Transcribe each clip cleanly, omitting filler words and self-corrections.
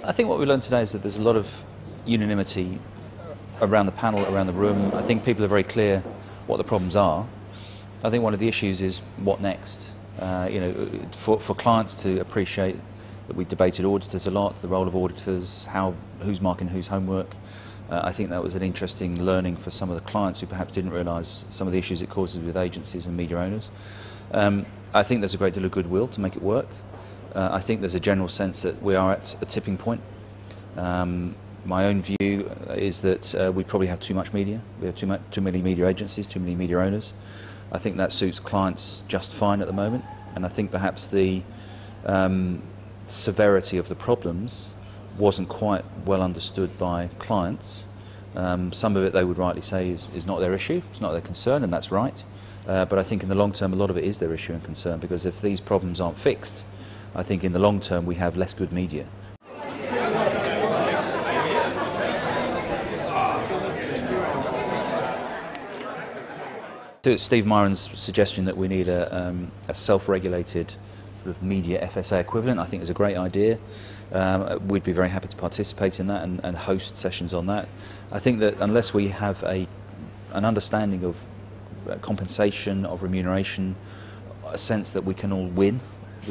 I think what we learned today is that there's a lot of unanimity around the panel, around the room. I think people are very clear what the problems are. I think one of the issues is what next. For clients to appreciate that we debated auditors a lot, the role of auditors, who's marking whose homework. I think that was an interesting learning for some of the clients who perhaps didn't realise some of the issues it causes with agencies and media owners. I think there's a great deal of goodwill to make it work. I think there's a general sense that we are at a tipping point. My own view is that we probably have too much media. We have too many media agencies, too many media owners. I think that suits clients just fine at the moment, and I think perhaps the severity of the problems wasn't quite well understood by clients. Some of it they would rightly say is not their issue, it's not their concern, and that's right. But I think in the long term a lot of it is their issue and concern, because if these problems aren't fixed, I think in the long term we have less good media. Steve Myron's suggestion that we need a self-regulated sort of media FSA equivalent, I think is a great idea. We'd be very happy to participate in that and host sessions on that. I think that unless we have an understanding of compensation, of remuneration, a sense that we can all win.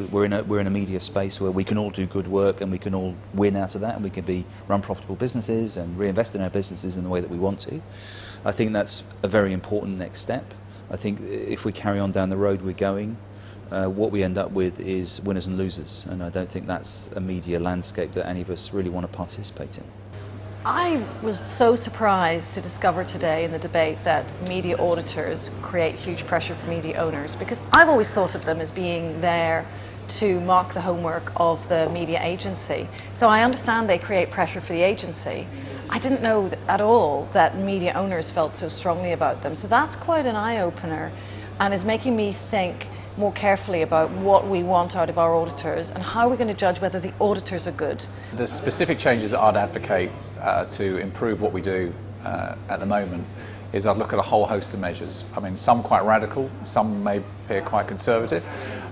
We're in a media space where we can all do good work and we can all win out of that, and we can run profitable businesses and reinvest in our businesses in the way that we want to. I think that's a very important next step. I think if we carry on down the road we're going, what we end up with is winners and losers, and I don't think that's a media landscape that any of us really want to participate in. I was so surprised to discover today in the debate that media auditors create huge pressure for media owners, because I've always thought of them as being there to mark the homework of the media agency. So I understand they create pressure for the agency. I didn't know at all that media owners felt so strongly about them. So that's quite an eye-opener and is making me think more carefully about what we want out of our auditors and how we're going to judge whether the auditors are good. The specific changes that I'd advocate to improve what we do at the moment is I'd look at a whole host of measures. I mean, some quite radical, some may appear quite conservative,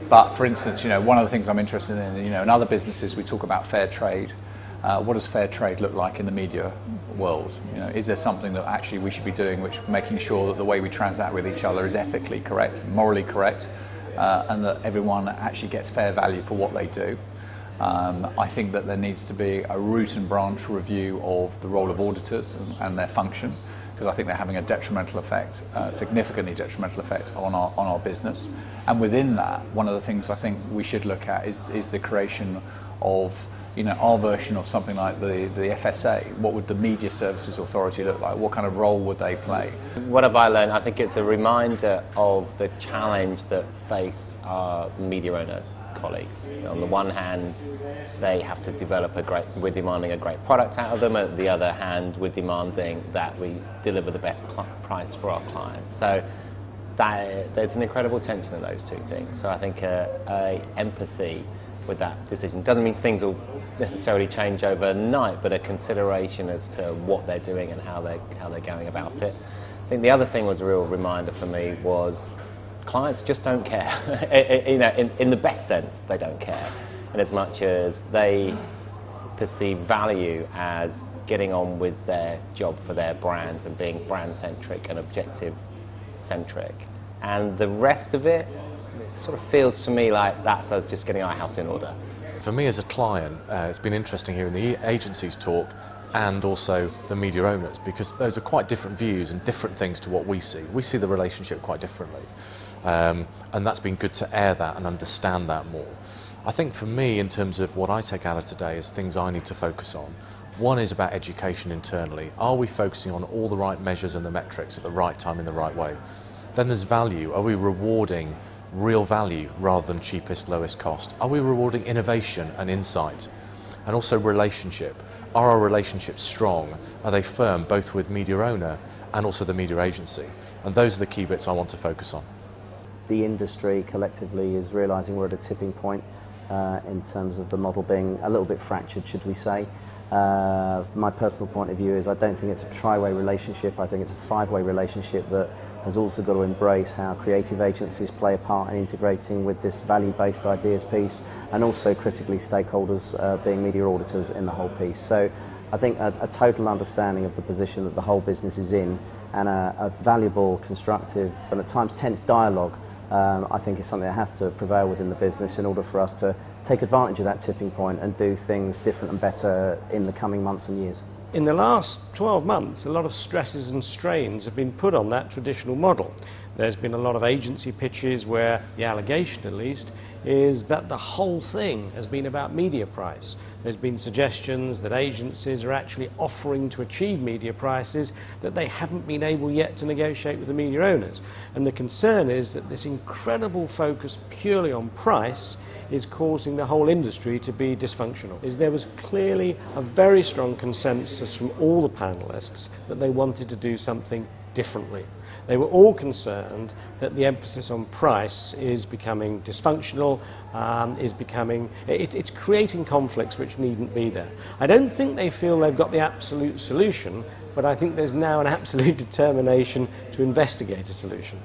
but for instance, one of the things I'm interested in, in other businesses we talk about fair trade. What does fair trade look like in the media world? Is there something that actually we should be doing, making sure that the way we transact with each other is ethically correct, morally correct, and that everyone actually gets fair value for what they do? I think that there needs to be a root and branch review of the role of auditors and their function, because I think they're having a detrimental effect, significantly detrimental effect on our business. And within that, one of the things I think we should look at is the creation of our version of something like the FSA. What would the Media Services Authority look like? What kind of role would they play? What have I learned? I think it's a reminder of the challenge that face our media owner colleagues. On the one hand, they have to develop we're demanding a great product out of them. At the other hand, we're demanding that we deliver the best price for our clients. So there's an incredible tension in those two things. So I think empathy with that decision doesn't mean things will necessarily change overnight, but a consideration as to what they're doing and how they're going about it. I think the other thing was a real reminder for me was clients just don't care. In the best sense, they don't care, in as much as they perceive value as getting on with their job for their brands and being brand centric and objective centric, and the rest of it sort of feels to me like that's us just getting our house in order. For me as a client, it's been interesting hearing the agencies talk and also the media owners, because those are quite different views and different things to what we see. We see the relationship quite differently, and that's been good to air that and understand that more. I think for me, in terms of what I take out of today, is things I need to focus on. One is about education internally. Are we focusing on all the right measures and the metrics at the right time in the right way? Then there's value. Are we rewarding real value rather than cheapest, lowest cost? Are we rewarding innovation and insight? And also relationship. Are our relationships strong? Are they firm, both with media owner and also the media agency? And those are the key bits I want to focus on. The industry collectively is realising we're at a tipping point in terms of the model being a little bit fractured, should we say. My personal point of view is I don't think it's a tri-way relationship. I think it's a five-way relationship that has also got to embrace how creative agencies play a part in integrating with this value-based ideas piece, and also critically stakeholders being media auditors in the whole piece. So I think a total understanding of the position that the whole business is in, and a valuable, constructive, and at times tense dialogue, I think is something that has to prevail within the business in order for us to take advantage of that tipping point and do things different and better in the coming months and years. In the last 12 months, a lot of stresses and strains have been put on that traditional model. There's been a lot of agency pitches where the allegation, at least, is that the whole thing has been about media price. There's been suggestions that agencies are actually offering to achieve media prices that they haven't been able yet to negotiate with the media owners. And the concern is that this incredible focus purely on price is causing the whole industry to be dysfunctional. There was clearly a very strong consensus from all the panelists that they wanted to do something differently. They were all concerned that the emphasis on price is becoming dysfunctional, it's creating conflicts which needn't be there. I don't think they feel they've got the absolute solution, but I think there's now an absolute determination to investigate a solution.